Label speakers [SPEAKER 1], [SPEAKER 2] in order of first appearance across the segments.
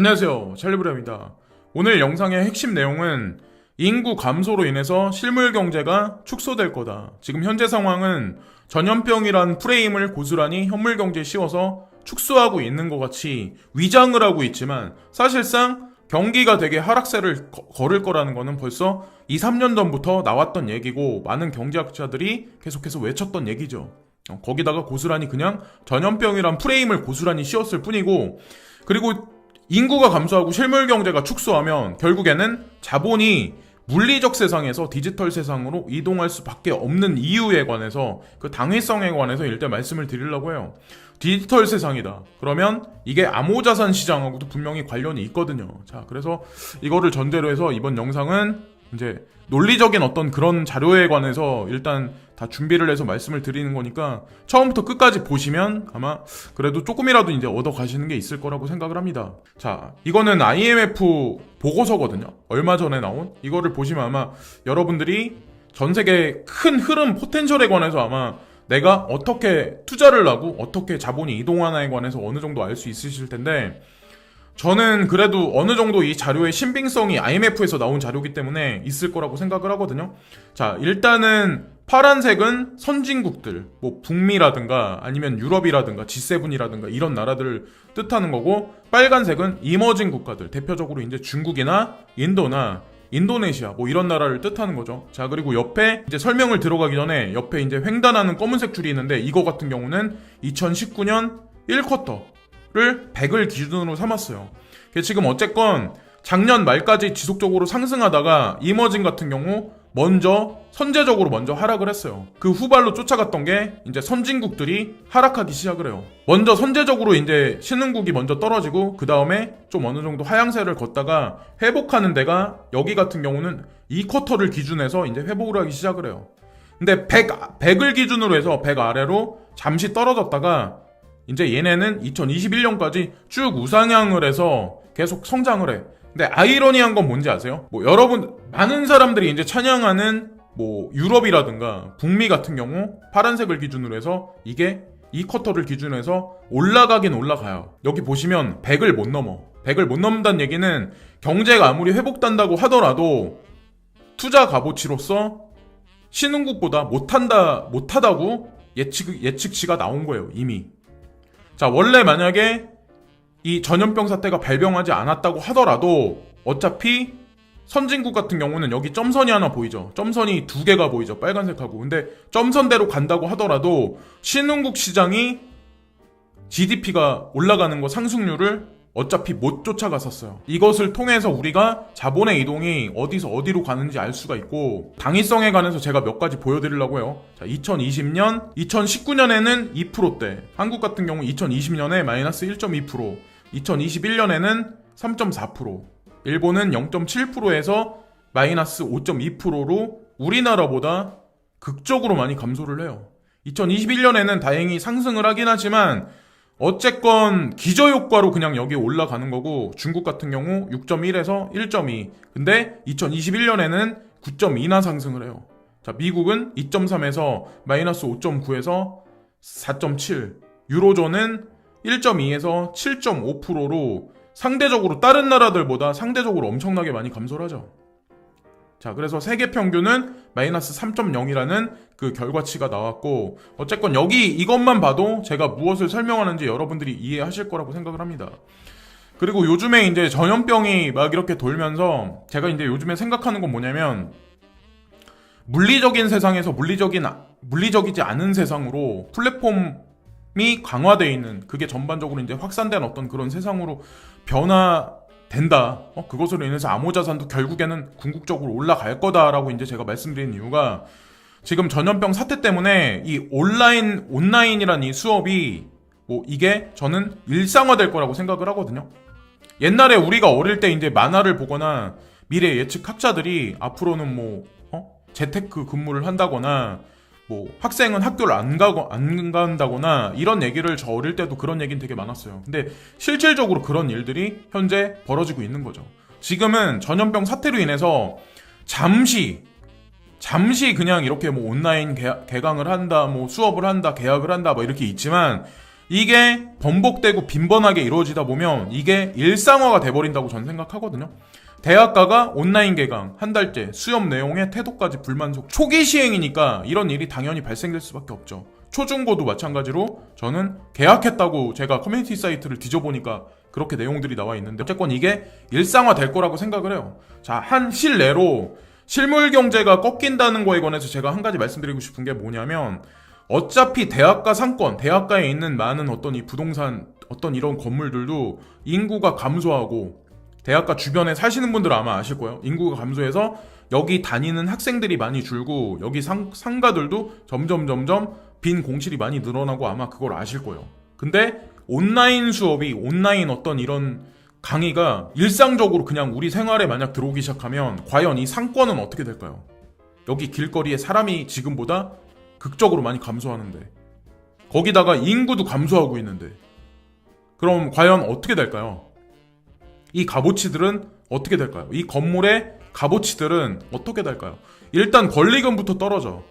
[SPEAKER 1] 안녕하세요, 찰리브라입니다. 오늘 영상의 핵심 내용은 인구 감소로 인해서 실물 경제가 축소될 거다. 지금 현재 상황은 전염병이란 프레임을 고스란히 현물 경제에 씌워서 축소하고 있는 것 같이 위장을 하고 있지만 사실상 경기가 되게 하락세를 걸을 거라는 거는 벌써 2, 3년 전부터 나왔던 얘기고 많은 경제학자들이 계속해서 외쳤던 얘기죠. 거기다가 고스란히 그냥 전염병이란 프레임을 고스란히 씌웠을 뿐이고, 그리고 인구가 감소하고 실물 경제가 축소하면 결국에는 자본이 물리적 세상에서 디지털 세상으로 이동할 수밖에 없는 이유에 관해서, 그 당위성에 관해서 일단 말씀을 드리려고 해요. 디지털 세상이다. 그러면 이게 암호자산 시장하고도 분명히 관련이 있거든요. 자, 그래서 이거를 전제로 해서 이번 영상은 이제 논리적인 어떤 그런 자료에 관해서 일단 다 준비를 해서 말씀을 드리는 거니까 처음부터 끝까지 보시면 아마 그래도 조금이라도 이제 얻어 가시는 게 있을 거라고 생각을 합니다. 자, 이거는 IMF 보고서거든요. 얼마 전에 나온 이거를 보시면 아마 여러분들이 전 세계 큰 흐름 포텐셜에 관해서 아마 내가 어떻게 투자를 하고 어떻게 자본이 이동하나에 관해서 어느 정도 알 수 있으실 텐데, 저는 그래도 어느 정도 이 자료의 신빙성이 IMF에서 나온 자료이기 때문에 있을 거라고 생각을 하거든요. 자, 일단은 파란색은 선진국들, 뭐 북미라든가 아니면 유럽이라든가 G7이라든가 이런 나라들을 뜻하는 거고, 빨간색은 이머징 국가들, 대표적으로 이제 중국이나 인도나 인도네시아 뭐 이런 나라를 뜻하는 거죠. 자, 그리고 옆에 이제 설명을 들어가기 전에 옆에 이제 횡단하는 검은색 줄이 있는데, 이거 같은 경우는 2019년 1쿼터를 100을 기준으로 삼았어요. 지금 어쨌건 작년 말까지 지속적으로 상승하다가 이머징 같은 경우 선제적으로 먼저 하락을 했어요. 그 후발로 쫓아갔던 게 이제 선진국들이 하락하기 시작을 해요. 먼저 선제적으로 이제 신흥국이 먼저 떨어지고 그 다음에 좀 어느 정도 하향세를 걷다가 회복하는 데가 여기 같은 경우는 2쿼터를 기준해서 이제 회복을 하기 시작을 해요. 근데 100을 기준으로 해서 100 아래로 잠시 떨어졌다가 이제 얘네는 2021년까지 쭉 우상향을 해서 계속 성장을 해. 근데 아이러니한 건 뭔지 아세요? 여러분 많은 사람들이 이제 찬양하는 유럽이라든가 북미 같은 경우 파란색을 기준으로 해서 이게 2쿼터를 기준으로 해서 올라가긴 올라가요. 여기 보시면 100을 못 넘어. 100을 못 넘는다는 얘기는 경제가 아무리 회복된다고 하더라도 투자 값어치로서 신흥국보다 못하다고 예측치가 나온 거예요, 이미. 자, 원래 만약에 이 전염병 사태가 발병하지 않았다고 하더라도 어차피 선진국 같은 경우는 여기 점선이 하나 보이죠. 점선이 두 개가 보이죠. 빨간색하고. 근데 점선대로 간다고 하더라도 신흥국 시장이 GDP가 올라가는 거 상승률을 어차피 못 쫓아갔었어요. 이것을 통해서 우리가 자본의 이동이 어디서 어디로 가는지 알 수가 있고, 당위성에 관해서 제가 몇 가지 보여드리려고 해요. 자, 2019년에는 2%대, 한국 같은 경우 2020년에 마이너스 1.2%, 2021년에는 3.4%, 일본은 0.7%에서 마이너스 5.2%로 우리나라보다 극적으로 많이 감소를 해요. 2021년에는 다행히 상승을 하긴 하지만 어쨌건 기저효과로 그냥 여기 올라가는 거고, 중국 같은 경우 6.1에서 1.2, 근데 2021년에는 9.2나 상승을 해요. 자, 미국은 2.3에서 마이너스 5.9에서 4.7, 유로존은 1.2에서 7.5%로 상대적으로 다른 나라들보다 상대적으로 엄청나게 많이 감소를 하죠. 자, 그래서 세계 평균은 마이너스 3.0이라는 그 결과치가 나왔고, 어쨌건 여기 이것만 봐도 제가 무엇을 설명하는지 여러분들이 이해하실 거라고 생각을 합니다. 그리고 요즘에 이제 전염병이 막 이렇게 돌면서 제가 이제 요즘에 생각하는 건 뭐냐면, 물리적인 세상에서 물리적이지 않은 세상으로 플랫폼이 강화되어 있는, 그게 전반적으로 이제 확산된 어떤 그런 세상으로 변화된다. 그것으로 인해서 암호자산도 결국에는 궁극적으로 올라갈 거다라고 이제 제가 말씀드린 이유가, 지금 전염병 사태 때문에 이 온라인이란 이 수업이 이게 저는 일상화될 거라고 생각을 하거든요. 옛날에 우리가 어릴 때 이제 만화를 보거나 미래 예측 학자들이 앞으로는 재테크 근무를 한다거나 학생은 학교를 안 간다거나 이런 얘기를, 저 어릴 때도 그런 얘기는 되게 많았어요. 근데 실질적으로 그런 일들이 현재 벌어지고 있는 거죠. 지금은 전염병 사태로 인해서 잠시 그냥 이렇게 온라인 개강을 한다, 수업을 한다, 계약을 한다 이렇게 있지만, 이게 번복되고 빈번하게 이루어지다 보면 이게 일상화가 돼버린다고 전 생각하거든요. 대학가가 온라인 개강, 한 달째, 수업 내용에 태도까지 불만족. 초기 시행이니까 이런 일이 당연히 발생될 수밖에 없죠. 초중고도 마찬가지로 저는 개학했다고 제가 커뮤니티 사이트를 뒤져보니까 그렇게 내용들이 나와 있는데 어쨌건 이게 일상화 될 거라고 생각을 해요. 자, 한 실내로 실물 경제가 꺾인다는 거에 관해서 제가 한 가지 말씀드리고 싶은 게 뭐냐면 어차피 대학가 상권, 대학가에 있는 많은 어떤 이 부동산, 어떤 이런 건물들도 인구가 감소하고 대학가 주변에 사시는 분들은 아마 아실 거예요. 인구가 감소해서 여기 다니는 학생들이 많이 줄고 여기 상가들도 점점 빈 공실이 많이 늘어나고 아마 그걸 아실 거예요. 근데 온라인 수업이 온라인 어떤 이런 강의가 일상적으로 그냥 우리 생활에 만약 들어오기 시작하면 과연 이 상권은 어떻게 될까요? 여기 길거리에 사람이 지금보다 극적으로 많이 감소하는데 거기다가 인구도 감소하고 있는데 그럼 과연 어떻게 될까요? 이 값어치들은 어떻게 될까요? 이 건물의 값어치들은 어떻게 될까요? 일단 권리금부터 떨어져.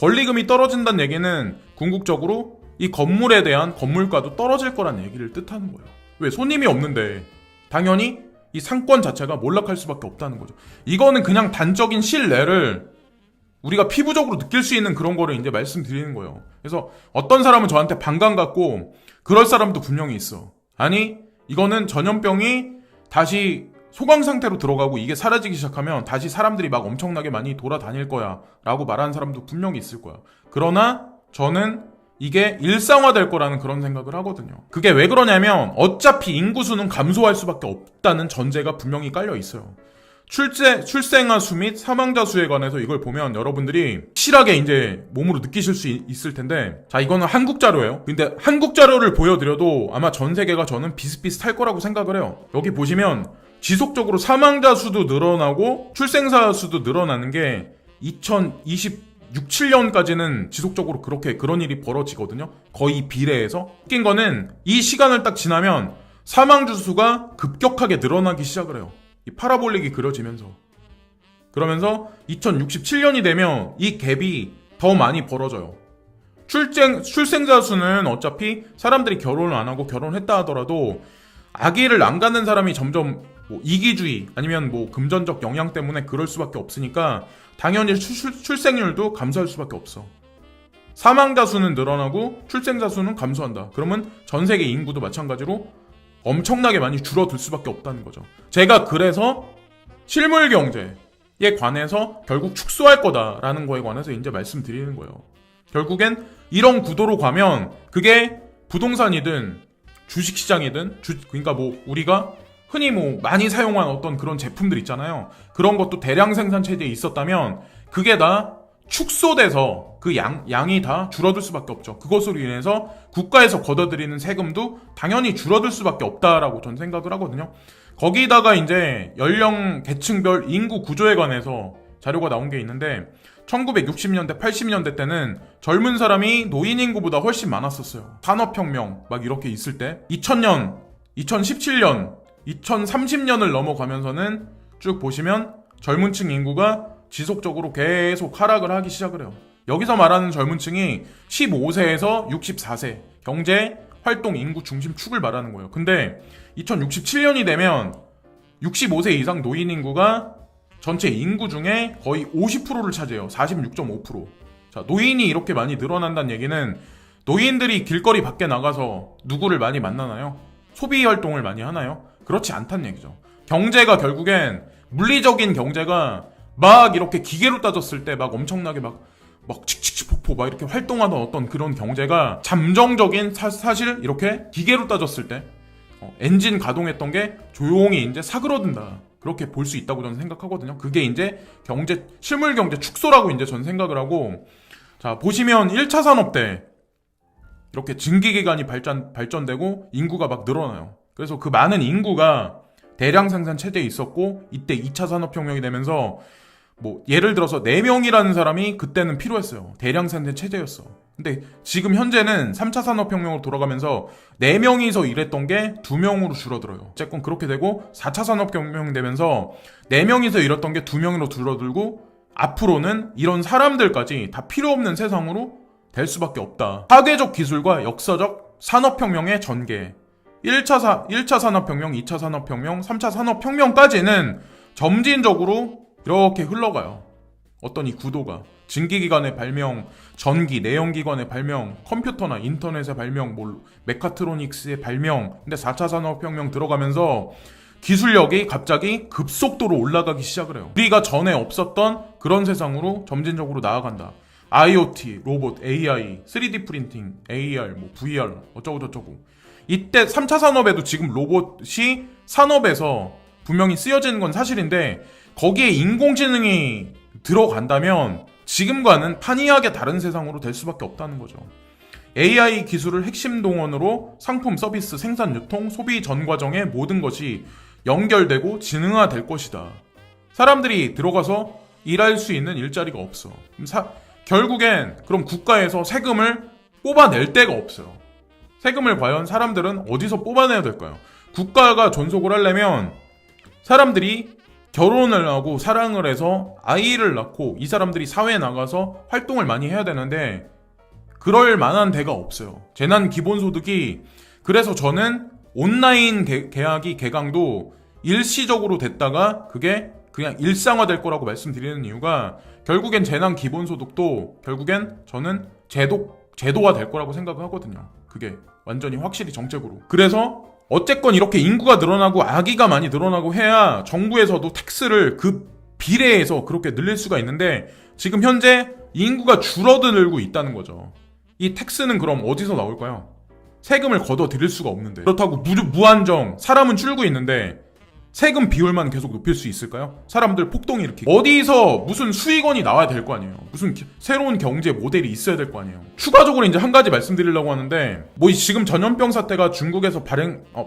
[SPEAKER 1] 권리금이 떨어진다는 얘기는 궁극적으로 이 건물에 대한 건물가도 떨어질 거란 얘기를 뜻하는 거예요. 왜? 손님이 없는데 당연히 이 상권 자체가 몰락할 수밖에 없다는 거죠. 이거는 그냥 단적인 실내를 우리가 피부적으로 느낄 수 있는 그런 거를 이제 말씀드리는 거예요. 그래서 어떤 사람은 저한테 반감 갖고 그럴 사람도 분명히 있어. 아니 이거는 전염병이 다시 소강 상태로 들어가고 이게 사라지기 시작하면 다시 사람들이 막 엄청나게 많이 돌아다닐 거야 라고 말하는 사람도 분명히 있을 거야. 그러나 저는 이게 일상화될 거라는 그런 생각을 하거든요. 그게 왜 그러냐면 어차피 인구수는 감소할 수밖에 없다는 전제가 분명히 깔려 있어요. 출생아 수 및 사망자 수에 관해서 이걸 보면 여러분들이 확실하게 이제 몸으로 느끼실 수 있을 텐데, 자, 이거는 한국 자료예요. 근데 한국 자료를 보여드려도 아마 전 세계가 저는 비슷비슷할 거라고 생각을 해요. 여기 보시면 지속적으로 사망자 수도 늘어나고 출생자 수도 늘어나는 게 2026, 7년까지는 지속적으로 그런 일이 벌어지거든요. 거의 비례해서. 웃긴 거는 이 시간을 딱 지나면 사망자 수가 급격하게 늘어나기 시작을 해요. 이 파라볼릭이 그려지면서. 그러면서 2067년이 되면 이 갭이 더 많이 벌어져요. 출생자 수는 어차피 사람들이 결혼을 안 하고 결혼했다 하더라도 아기를 안 갖는 사람이 점점 뭐 이기주의 아니면 뭐 금전적 영향 때문에 그럴 수밖에 없으니까 당연히 출생률도 감소할 수밖에 없어. 사망자 수는 늘어나고 출생자 수는 감소한다. 그러면 전 세계 인구도 마찬가지로 엄청나게 많이 줄어들 수밖에 없다는 거죠. 제가 그래서 실물 경제에 관해서 결국 축소할 거다라는 거에 관해서 이제 말씀드리는 거예요. 결국엔 이런 구도로 가면 그게 부동산이든 주식시장이든 그러니까 뭐 우리가 흔히 뭐 많이 사용한 어떤 그런 제품들 있잖아요. 그런 것도 대량 생산 체제에 있었다면 그게 다 축소돼서 그 양이 다 줄어들 수밖에 없죠. 그것으로 인해서 국가에서 걷어들이는 세금도 당연히 줄어들 수밖에 없다라고 전 생각을 하거든요. 거기다가 이제 연령 계층별 인구 구조에 관해서 자료가 나온 게 있는데 1960년대, 80년대 때는 젊은 사람이 노인 인구보다 훨씬 많았었어요. 산업혁명 막 이렇게 있을 때 2000년, 2017년, 2030년을 넘어가면서는 쭉 보시면 젊은 층 인구가 지속적으로 계속 하락을 하기 시작을 해요. 여기서 말하는 젊은 층이 15세에서 64세 경제 활동 인구 중심 축을 말하는 거예요. 근데 2067년이 되면 65세 이상 노인 인구가 전체 인구 중에 거의 50%를 차지해요. 46.5%. 자, 노인이 이렇게 많이 늘어난다는 얘기는 노인들이 길거리 밖에 나가서 누구를 많이 만나나요? 소비 활동을 많이 하나요? 그렇지 않다는 얘기죠. 경제가 결국엔 물리적인 경제가 막 이렇게 기계로 따졌을 때 막 엄청나게 막 칙칙칙폭폭 막 이렇게 활동하던 어떤 그런 경제가 잠정적인 사실 이렇게 기계로 따졌을 때 엔진 가동했던 게 조용히 이제 사그러든다. 그렇게 볼 수 있다고 저는 생각하거든요. 그게 이제 실물 경제 축소라고 이제 저는 생각을 하고, 자, 보시면 1차 산업 때 이렇게 증기기관이 발전되고 인구가 막 늘어나요. 그래서 그 많은 인구가 대량 생산 체제에 있었고, 이때 2차 산업혁명이 되면서 뭐 예를 들어서 4명이라는 사람이 그때는 필요했어요. 대량 생산 체제였어. 근데 지금 현재는 3차 산업혁명으로 돌아가면서 4명이서 일했던 게 2명으로 줄어들어요. 어쨌건 그렇게 되고 4차 산업혁명 되면서 4명이서 일했던 게 2명으로 줄어들고 앞으로는 이런 사람들까지 다 필요 없는 세상으로 될 수밖에 없다. 사회적 기술과 역사적 산업혁명의 전개, 1차 산업혁명, 2차 산업혁명, 3차 산업혁명까지는 점진적으로 이렇게 흘러가요. 어떤 이 구도가. 증기기관의 발명, 전기, 내연기관의 발명, 컴퓨터나 인터넷의 발명, 메카트로닉스의 발명. 근데 4차 산업혁명 들어가면서 기술력이 갑자기 급속도로 올라가기 시작을 해요. 우리가 전에 없었던 그런 세상으로 점진적으로 나아간다. IoT, 로봇, AI, 3D 프린팅, AR, VR, 어쩌고저쩌고. 이때 3차 산업에도 지금 로봇이 산업에서 분명히 쓰여지는 건 사실인데 거기에 인공지능이 들어간다면 지금과는 판이하게 다른 세상으로 될 수밖에 없다는 거죠. AI 기술을 핵심 동원으로 상품, 서비스, 생산, 유통, 소비 전 과정의 모든 것이 연결되고 지능화될 것이다. 사람들이 들어가서 일할 수 있는 일자리가 없어. 결국엔 그럼 국가에서 세금을 뽑아낼 데가 없어요. 세금을 과연 사람들은 어디서 뽑아내야 될까요? 국가가 존속을 하려면 사람들이 결혼을 하고 사랑을 해서 아이를 낳고 이 사람들이 사회에 나가서 활동을 많이 해야 되는데 그럴 만한 데가 없어요. 재난 기본소득이 그래서 저는 온라인 계약이 개강도 일시적으로 됐다가 그게 그냥 일상화될 거라고 말씀드리는 이유가 결국엔 재난 기본소득도 결국엔 저는 제도화 될 거라고 생각을 하거든요. 그게 완전히 확실히 정책으로. 그래서 어쨌건 이렇게 인구가 늘어나고 아기가 많이 늘어나고 해야 정부에서도 텍스를 그 비례해서 그렇게 늘릴 수가 있는데 지금 현재 인구가 줄어들고 있다는 거죠. 이 텍스는 그럼 어디서 나올까요? 세금을 걷어 들일 수가 없는데 그렇다고 무한정 사람은 줄고 있는데 세금 비율만 계속 높일 수 있을까요? 사람들 폭동이 이렇게 어디서 무슨 수익원이 나와야 될 거 아니에요. 무슨 새로운 경제 모델이 있어야 될 거 아니에요. 추가적으로 이제 한 가지 말씀드리려고 하는데 지금 전염병 사태가 중국에서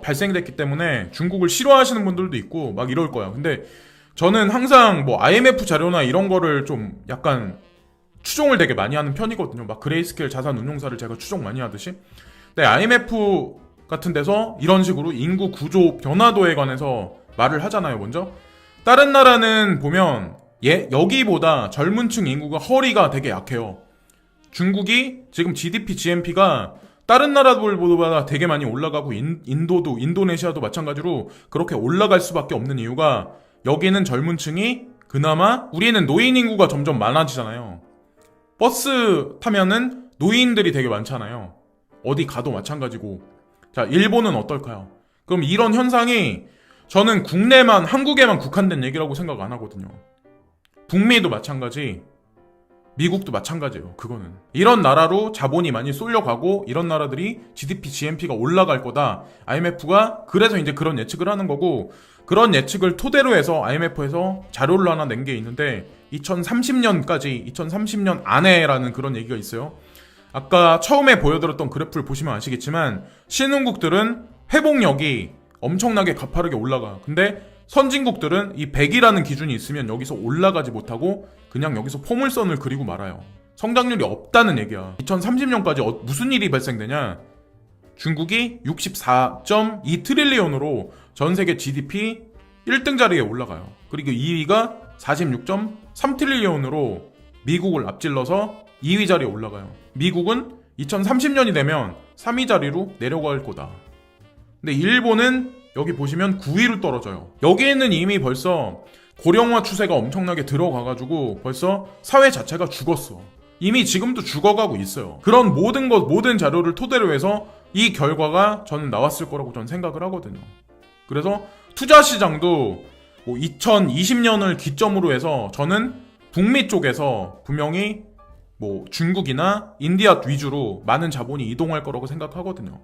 [SPEAKER 1] 발생됐기 때문에 중국을 싫어하시는 분들도 있고 막 이럴 거야. 근데 저는 항상 IMF 자료나 이런 거를 좀 약간 추종을 되게 많이 하는 편이거든요. 막 그레이스케일 자산운용사를 제가 추종 많이 하듯이. 근데 IMF 같은 데서 이런 식으로 인구 구조 변화도에 관해서 말을 하잖아요. 먼저 다른 나라는 보면 여기보다 젊은 층 인구가 허리가 되게 약해요. 중국이 지금 GDP, GNP가 다른 나라들보다 되게 많이 올라가고 인도도 인도네시아도 마찬가지로 그렇게 올라갈 수밖에 없는 이유가 여기는 젊은 층이 그나마 우리는 노인 인구가 점점 많아지잖아요. 버스 타면은 노인들이 되게 많잖아요. 어디 가도 마찬가지고. 자, 일본은 어떨까요? 그럼 이런 현상이 저는 한국에만 국한된 얘기라고 생각 안 하거든요. 북미도 마찬가지, 미국도 마찬가지예요. 그거는 이런 나라로 자본이 많이 쏠려가고 이런 나라들이 GDP, GNP가 올라갈 거다. IMF가 그래서 이제 그런 예측을 하는 거고 그런 예측을 토대로 해서 IMF에서 자료를 하나 낸 게 있는데 2030년 안에라는 그런 얘기가 있어요. 아까 처음에 보여드렸던 그래프를 보시면 아시겠지만 신흥국들은 회복력이 엄청나게 가파르게 올라가. 근데 선진국들은 이 100이라는 기준이 있으면 여기서 올라가지 못하고 그냥 여기서 포물선을 그리고 말아요. 성장률이 없다는 얘기야. 2030년까지 무슨 일이 발생되냐? 중국이 64.2 트릴리온으로 전 세계 GDP 1등 자리에 올라가요. 그리고 2위가 46.3 트릴리온으로 미국을 앞질러서 2위 자리에 올라가요. 미국은 2030년이 되면 3위 자리로 내려갈 거다. 근데 일본은 여기 보시면 9위로 떨어져요. 여기에는 이미 벌써 고령화 추세가 엄청나게 들어가가지고 벌써 사회 자체가 죽었어. 이미 지금도 죽어가고 있어요. 그런 모든 자료를 토대로 해서 이 결과가 저는 나왔을 거라고 저는 생각을 하거든요. 그래서 투자 시장도 2020년을 기점으로 해서 저는 북미 쪽에서 분명히 중국이나 인디아 위주로 많은 자본이 이동할 거라고 생각하거든요.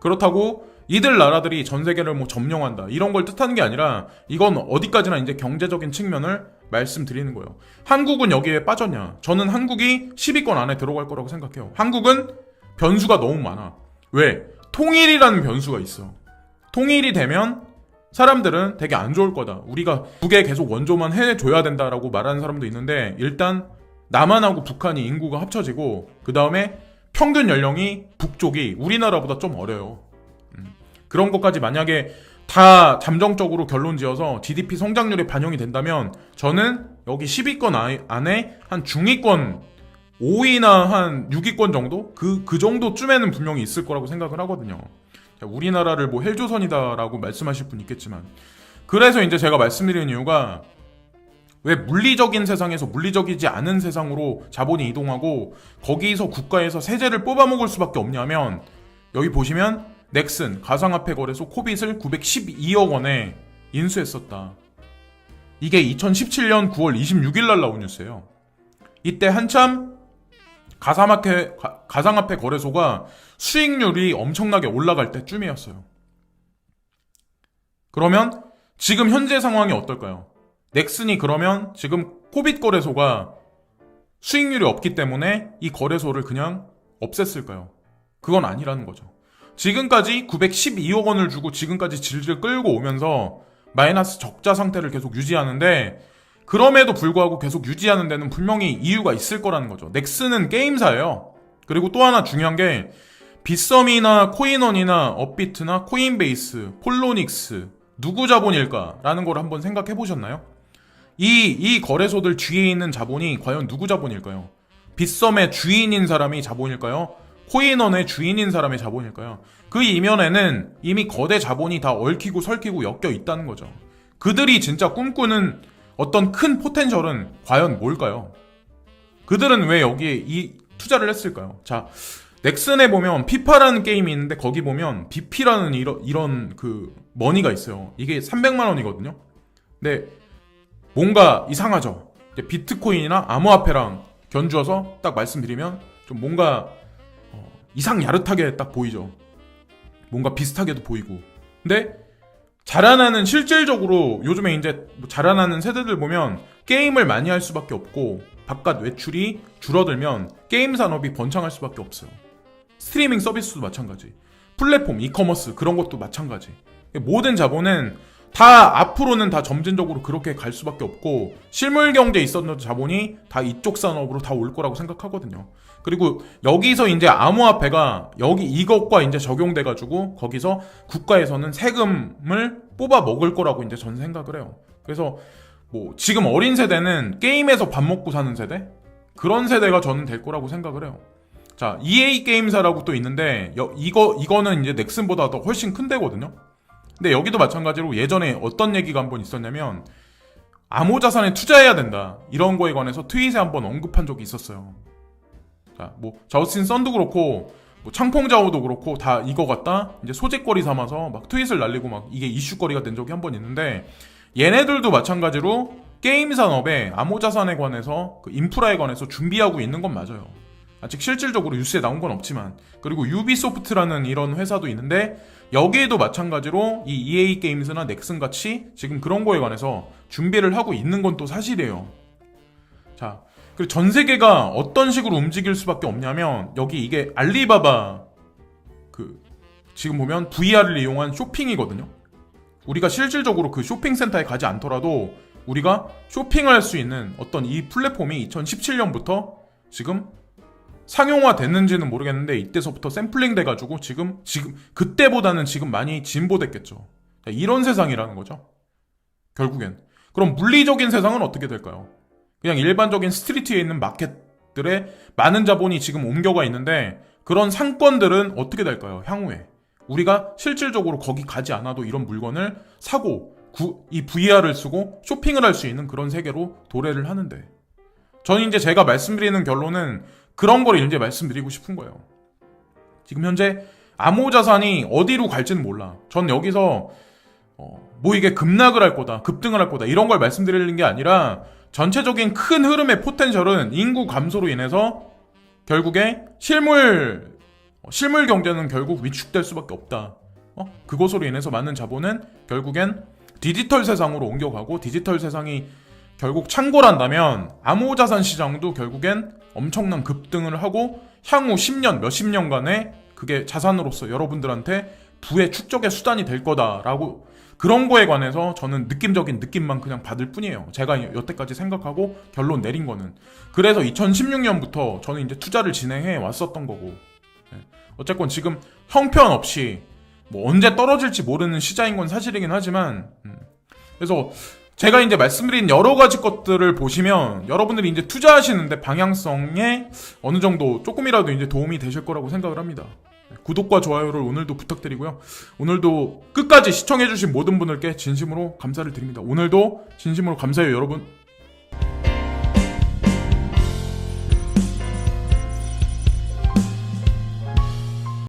[SPEAKER 1] 그렇다고 이들 나라들이 전 세계를 점령한다 이런 걸 뜻하는 게 아니라 이건 어디까지나 이제 경제적인 측면을 말씀드리는 거예요. 한국은 여기에 빠졌냐? 저는 한국이 10위권 안에 들어갈 거라고 생각해요. 한국은 변수가 너무 많아. 왜? 통일이라는 변수가 있어. 통일이 되면 사람들은 되게 안 좋을 거다. 우리가 북에 계속 원조만 해줘야 된다라고 말하는 사람도 있는데 일단 남한하고 북한이 인구가 합쳐지고 그 다음에 평균 연령이 북쪽이 우리나라보다 좀 어려요. 그런 것까지 만약에 다 잠정적으로 결론 지어서 GDP 성장률에 반영이 된다면 저는 여기 10위권 안에 한 중위권 5위나 한 6위권 정도? 그 정도쯤에는 분명히 있을 거라고 생각을 하거든요. 우리나라를 뭐 헬조선이다라고 말씀하실 분 있겠지만, 그래서 이제 제가 말씀드리는 이유가 왜 물리적인 세상에서 물리적이지 않은 세상으로 자본이 이동하고 거기서 국가에서 세제를 뽑아먹을 수밖에 없냐면, 여기 보시면 넥슨 가상화폐 거래소 코빗을 912억 원에 인수했었다. 이게 2017년 9월 26일 날 나온 뉴스예요. 이때 한참 가상화폐 거래소가 수익률이 엄청나게 올라갈 때쯤이었어요. 그러면 지금 현재 상황이 어떨까요? 넥슨이 그러면 지금 코빗 거래소가 수익률이 없기 때문에 이 거래소를 그냥 없앴을까요? 그건 아니라는 거죠. 지금까지 912억 원을 주고 지금까지 질질 끌고 오면서 마이너스 적자 상태를 계속 유지하는데, 그럼에도 불구하고 계속 유지하는 데는 분명히 이유가 있을 거라는 거죠. 넥슨은 게임사예요. 그리고 또 하나 중요한 게 빗썸이나 코인원이나 업비트나 코인베이스, 폴로닉스 누구 자본일까라는 걸 한번 생각해 보셨나요? 이 거래소들 뒤에 있는 자본이 과연 누구 자본일까요? 빗썸의 주인인 사람이 자본일까요? 코인원의 주인인 사람의 자본일까요? 그 이면에는 이미 거대 자본이 다 얽히고 설키고 엮여 있다는 거죠. 그들이 진짜 꿈꾸는 어떤 큰 포텐셜은 과연 뭘까요? 그들은 왜 여기에 이 투자를 했을까요? 자, 넥슨에 보면 피파라는 게임이 있는데 거기 보면 BP라는 이런 그 머니가 있어요. 이게 300만 원이거든요. 근데 뭔가 이상하죠. 비트코인이나 암호화폐랑 견주어서 딱 말씀드리면 좀 뭔가 이상 야릇하게 딱 보이죠. 뭔가 비슷하게도 보이고. 근데 자라나는 실질적으로 요즘에 이제 자라나는 세대들 보면 게임을 많이 할 수밖에 없고 바깥 외출이 줄어들면 게임 산업이 번창할 수밖에 없어요. 스트리밍 서비스도 마찬가지, 플랫폼, 이커머스 그런 것도 마찬가지. 모든 자본은 다 앞으로는 다 점진적으로 그렇게 갈 수밖에 없고, 실물 경제에 있었던 자본이 다 이쪽 산업으로 다 올 거라고 생각하거든요. 그리고 여기서 이제 암호화폐가 여기 이것과 이제 적용돼가지고 거기서 국가에서는 세금을 뽑아 먹을 거라고 이제 저는 생각을 해요. 그래서 뭐 지금 어린 세대는 게임에서 밥 먹고 사는 세대? 그런 세대가 저는 될 거라고 생각을 해요. 자, EA 게임사라고 또 있는데 이거는 이제 넥슨보다 더 훨씬 큰 데거든요. 근데 여기도 마찬가지로 예전에 어떤 얘기가 한번 있었냐면 암호자산에 투자해야 된다, 이런 거에 관해서 트윗에 한번 언급한 적이 있었어요. 자, 뭐 저스틴 선도 그렇고 뭐 창펑자오도 그렇고 다 이거 갖다 이제 소재거리 삼아서 막 트윗을 날리고 막 이게 이슈거리가 된 적이 한번 있는데, 얘네들도 마찬가지로 게임 산업에 암호자산에 관해서 그 인프라에 관해서 준비하고 있는 건 맞아요. 아직 실질적으로 뉴스에 나온 건 없지만. 그리고 유비소프트라는 이런 회사도 있는데 여기에도 마찬가지로 이 EA 게임즈나 넥슨 같이 지금 그런 거에 관해서 준비를 하고 있는 건 또 사실이에요. 자, 그리고 전 세계가 어떤 식으로 움직일 수밖에 없냐면, 여기 이게 알리바바 지금 보면 VR을 이용한 쇼핑이거든요. 우리가 실질적으로 그 쇼핑센터에 가지 않더라도 우리가 쇼핑을 할 수 있는 어떤 이 플랫폼이 2017년부터 지금 상용화 됐는지는 모르겠는데 이때서부터 샘플링 돼가지고 지금 그때보다는 지금 많이 진보됐겠죠. 이런 세상이라는 거죠. 결국엔. 그럼 물리적인 세상은 어떻게 될까요? 그냥 일반적인 스트리트에 있는 마켓들에 많은 자본이 지금 옮겨가 있는데, 그런 상권들은 어떻게 될까요? 향후에 우리가 실질적으로 거기 가지 않아도 이런 물건을 사고 이 VR을 쓰고 쇼핑을 할 수 있는 그런 세계로 도래를 하는데, 저는 이제 제가 말씀드리는 결론은 그런 걸 이제 말씀드리고 싶은 거예요. 지금 현재 암호자산이 어디로 갈지는 몰라. 전 여기서 뭐 이게 급락을 할 거다, 급등을 할 거다 이런 걸 말씀드리는 게 아니라, 전체적인 큰 흐름의 포텐셜은 인구 감소로 인해서 결국에 실물 경제는 결국 위축될 수밖에 없다. 그것으로 인해서 많은 자본은 결국엔 디지털 세상으로 옮겨가고, 디지털 세상이 결국 창궐한다면 암호자산 시장도 결국엔 엄청난 급등을 하고 향후 10년, 몇십 년간에 그게 자산으로서 여러분들한테 부의 축적의 수단이 될 거다라고, 그런 거에 관해서 저는 느낌적인 느낌만 그냥 받을 뿐이에요. 제가 여태까지 생각하고 결론 내린 거는. 그래서 2016년부터 저는 이제 투자를 진행해 왔었던 거고, 어쨌건 지금 형편없이 뭐 언제 떨어질지 모르는 시장인 건 사실이긴 하지만, 그래서 제가 이제 말씀드린 여러 가지 것들을 보시면 여러분들이 이제 투자하시는데 방향성에 어느 정도 조금이라도 이제 도움이 되실 거라고 생각을 합니다. 구독과 좋아요를 오늘도 부탁드리고요. 오늘도 끝까지 시청해주신 모든 분들께 진심으로 감사를 드립니다. 오늘도 진심으로 감사해요, 여러분.